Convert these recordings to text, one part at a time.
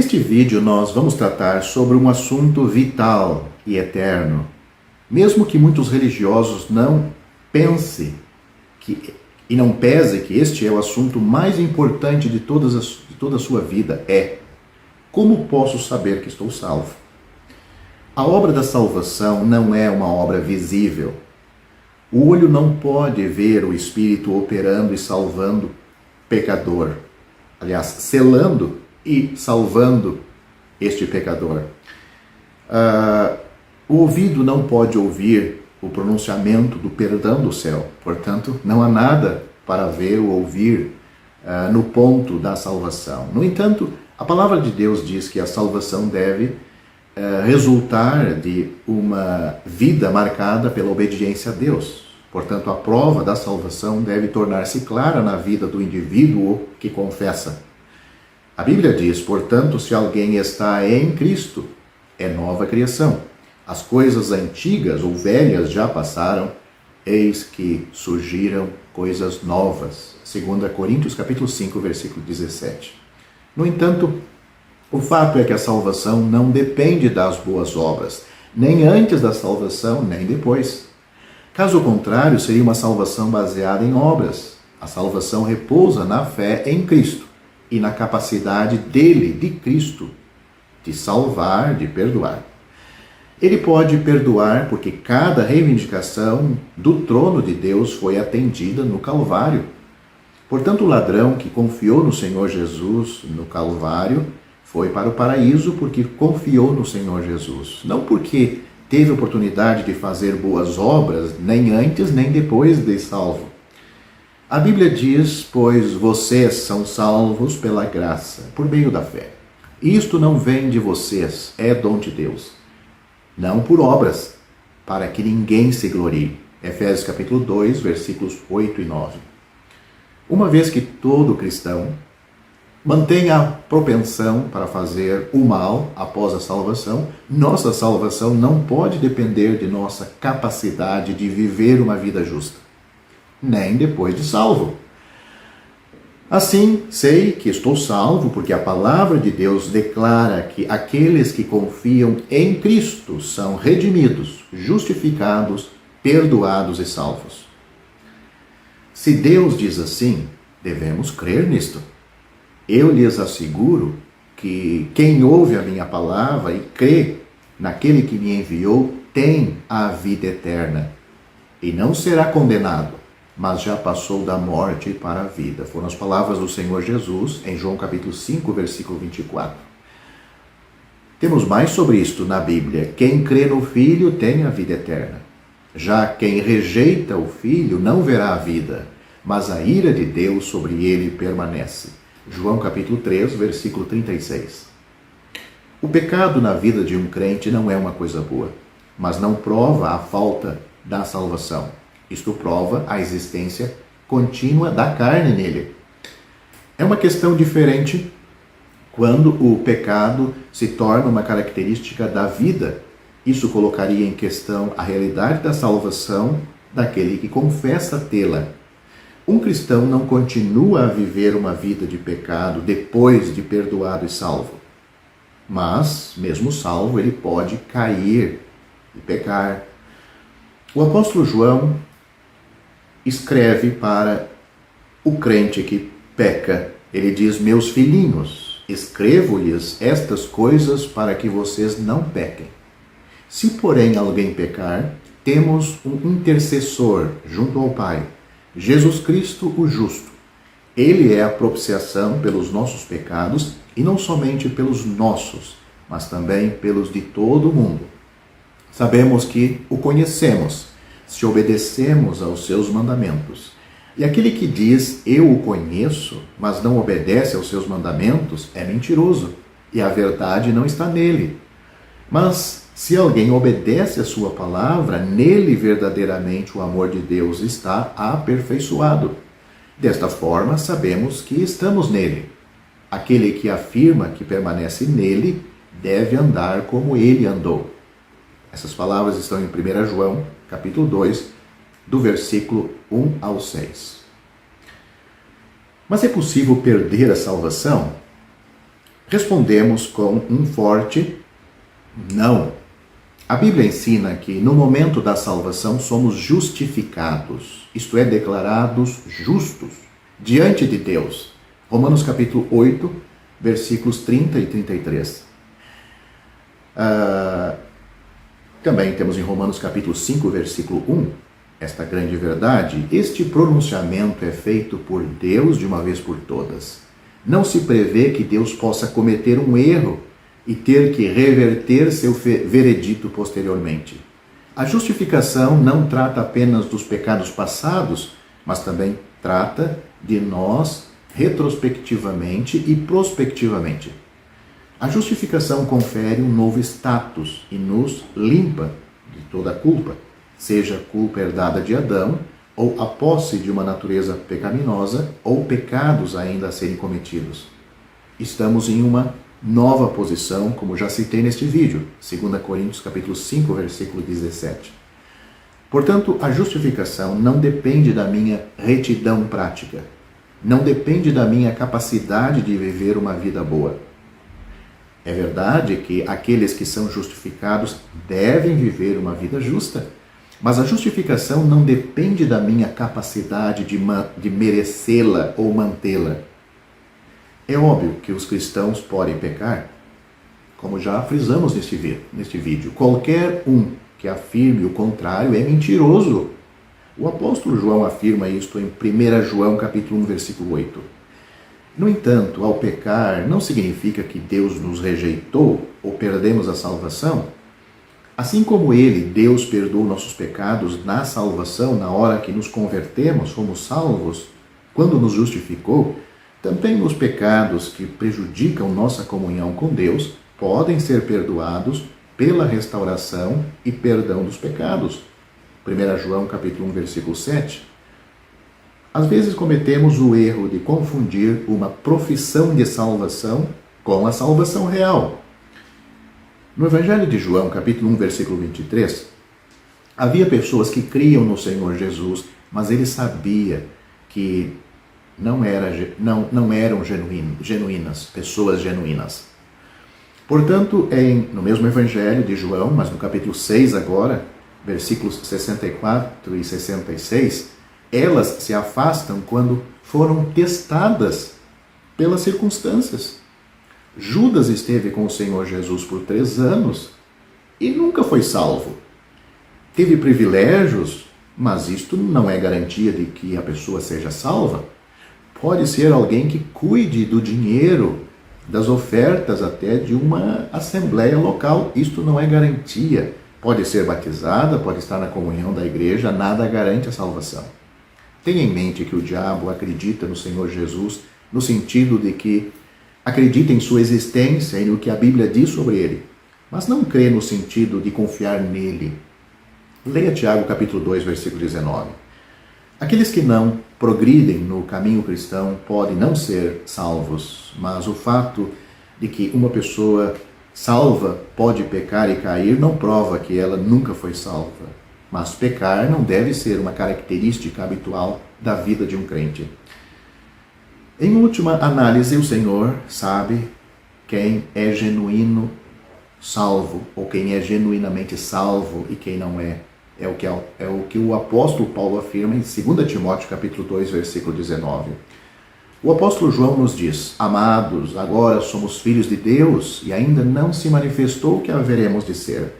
Neste vídeo nós vamos tratar sobre um assunto vital e eterno. Mesmo que muitos religiosos não pensem e não pesem que este é o assunto mais importante de toda a sua vida, como posso saber que estou salvo? A obra da salvação não é uma obra visível. O olho não pode ver o Espírito operando e salvando pecador. Aliás, selando e salvando este pecador. O ouvido não pode ouvir o pronunciamento do perdão do céu. Portanto, não há nada para ver ou ouvir no ponto da salvação. No entanto, a palavra de Deus diz que a salvação deve resultar de uma vida marcada pela obediência a Deus. Portanto, a prova da salvação deve tornar-se clara na vida do indivíduo que confessa. A Bíblia diz, portanto, se alguém está em Cristo, é nova criação. As coisas antigas ou velhas já passaram, eis que surgiram coisas novas. 2 Coríntios capítulo 5, versículo 17. No entanto, o fato é que a salvação não depende das boas obras, nem antes da salvação, nem depois. Caso contrário, seria uma salvação baseada em obras. A salvação repousa na fé em Cristo e na capacidade dele, de Cristo, de salvar, de perdoar. Ele pode perdoar porque cada reivindicação do trono de Deus foi atendida no Calvário. Portanto, o ladrão que confiou no Senhor Jesus no Calvário foi para o paraíso porque confiou no Senhor Jesus. Não porque teve oportunidade de fazer boas obras, nem antes nem depois de salvo. A Bíblia diz, pois vocês são salvos pela graça, por meio da fé. Isto não vem de vocês, é dom de Deus. Não por obras, para que ninguém se glorie. Efésios capítulo 2, versículos 8 e 9. Uma vez que todo cristão mantém a propensão para fazer o mal após a salvação, nossa salvação não pode depender de nossa capacidade de viver uma vida justa, nem depois de salvo. Assim, sei que estou salvo porque a palavra de Deus declara que aqueles que confiam em Cristo são redimidos, justificados, perdoados e salvos. Se Deus diz assim, devemos crer nisto. Eu lhes asseguro que quem ouve a minha palavra e crê naquele que me enviou tem a vida eterna e não será condenado, mas já passou da morte para a vida. Foram as palavras do Senhor Jesus em João capítulo 5, versículo 24. Temos mais sobre isto na Bíblia. Quem crê no Filho tem a vida eterna. Já quem rejeita o Filho não verá a vida, mas a ira de Deus sobre ele permanece. João capítulo 3, versículo 36. O pecado na vida de um crente não é uma coisa boa, mas não prova a falta da salvação. Isto prova a existência contínua da carne nele. É uma questão diferente quando o pecado se torna uma característica da vida. Isso colocaria em questão a realidade da salvação daquele que confessa tê-la. Um cristão não continua a viver uma vida de pecado depois de perdoado e salvo. Mas, mesmo salvo, ele pode cair e pecar. O apóstolo João escreve para o crente que peca. Ele diz, meus filhinhos, escrevo-lhes estas coisas para que vocês não pequem. Se, porém, alguém pecar, temos um intercessor junto ao Pai, Jesus Cristo o justo. Ele é a propiciação pelos nossos pecados, e não somente pelos nossos, mas também pelos de todo o mundo. Sabemos que o conhecemos, se obedecemos aos seus mandamentos. E aquele que diz, eu o conheço, mas não obedece aos seus mandamentos, é mentiroso, e a verdade não está nele. Mas se alguém obedece a sua palavra, nele verdadeiramente o amor de Deus está aperfeiçoado. Desta forma, sabemos que estamos nele. Aquele que afirma que permanece nele deve andar como ele andou. Essas palavras estão em 1 João, capítulo 2, do versículo 1 ao 6. Mas é possível perder a salvação? respondemos com um forte não. A Bíblia ensina que no momento da salvação somos justificados, isto é, declarados justos diante de Deus. Romanos capítulo 8, versículos 30 e 33. Também temos em Romanos capítulo 5, versículo 1, esta grande verdade: este pronunciamento é feito por Deus de uma vez por todas. Não se prevê que Deus possa cometer um erro e ter que reverter seu veredito posteriormente. A justificação não trata apenas dos pecados passados, mas também trata de nós retrospectivamente e prospectivamente. A justificação confere um novo status e nos limpa de toda a culpa, seja culpa herdada de Adão, ou a posse de uma natureza pecaminosa, ou pecados ainda a serem cometidos. Estamos em uma nova posição, como já citei neste vídeo, 2 Coríntios capítulo 5, versículo 17. Portanto, a justificação não depende da minha retidão prática, não depende da minha capacidade de viver uma vida boa. É verdade que aqueles que são justificados devem viver uma vida justa, mas a justificação não depende da minha capacidade de merecê-la ou mantê-la. É óbvio que os cristãos podem pecar, como já frisamos neste vídeo. Qualquer um que afirme o contrário é mentiroso. O apóstolo João afirma isto em 1 João capítulo 1, versículo 8. No entanto, ao pecar, não significa que Deus nos rejeitou ou perdemos a salvação. Assim como Deus perdoou nossos pecados na salvação, na hora que nos convertemos, fomos salvos, quando nos justificou, também os pecados que prejudicam nossa comunhão com Deus podem ser perdoados pela restauração e perdão dos pecados. 1 João capítulo 1, versículo 7. Às vezes cometemos o erro de confundir uma profissão de salvação com a salvação real. No Evangelho de João, capítulo 1, versículo 23, havia pessoas que criam no Senhor Jesus, mas ele sabia que não eram genuínas, pessoas genuínas. Portanto, no mesmo Evangelho de João, mas no capítulo 6 agora, versículos 64 e 66, elas se afastam quando foram testadas pelas circunstâncias. Judas esteve com o Senhor Jesus por 3 anos e nunca foi salvo. Teve privilégios, mas isto não é garantia de que a pessoa seja salva. Pode ser alguém que cuide do dinheiro, das ofertas até de uma assembleia local. Isto não é garantia. Pode ser batizada, pode estar na comunhão da igreja, nada garante a salvação. Tenha em mente que o diabo acredita no Senhor Jesus no sentido de que acredita em sua existência e no que a Bíblia diz sobre ele, mas não crê no sentido de confiar nele. Leia Tiago capítulo 2, versículo 19. Aqueles que não progridem no caminho cristão podem não ser salvos, mas o fato de que uma pessoa salva pode pecar e cair não prova que ela nunca foi salva. Mas pecar não deve ser uma característica habitual da vida de um crente. Em última análise, o Senhor sabe quem é genuíno salvo, ou quem é genuinamente salvo e quem não é. É o que o apóstolo Paulo afirma em 2 Timóteo capítulo 2, versículo 19. O apóstolo João nos diz: amados, agora somos filhos de Deus e ainda não se manifestou o que haveremos de ser.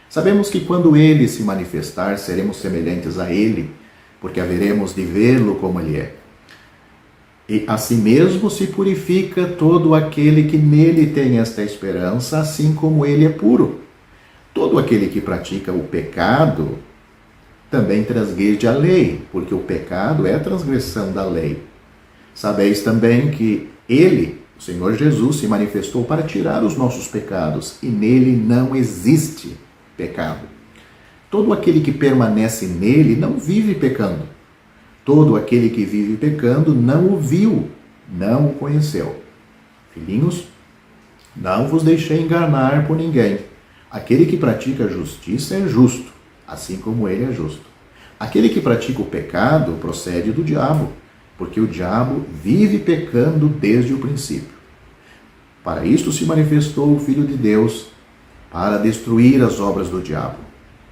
Sabemos que quando ele se manifestar, seremos semelhantes a ele, porque haveremos de vê-lo como ele é. E assim mesmo se purifica todo aquele que nele tem esta esperança, assim como ele é puro. Todo aquele que pratica o pecado também transgride a lei, porque o pecado é a transgressão da lei. Sabeis também que ele, o Senhor Jesus, se manifestou para tirar os nossos pecados, e nele não existe pecado. Todo aquele que permanece nele não vive pecando. Todo aquele que vive pecando não o viu, não o conheceu. Filhinhos, não vos deixei enganar por ninguém. Aquele que pratica a justiça é justo, assim como ele é justo. Aquele que pratica o pecado procede do diabo, porque o diabo vive pecando desde o princípio. Para isto se manifestou o Filho de Deus, para destruir as obras do diabo.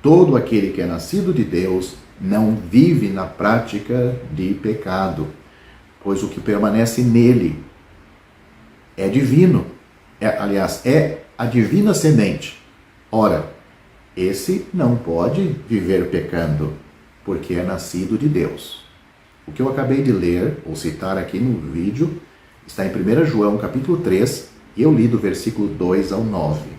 Todo aquele que é nascido de Deus não vive na prática de pecado, pois o que permanece nele é divino. Aliás, é a divina semente. Ora, esse não pode viver pecando, porque é nascido de Deus. O que eu acabei de ler, ou citar aqui no vídeo, está em 1 João capítulo 3, e eu li do versículo 2 ao 9.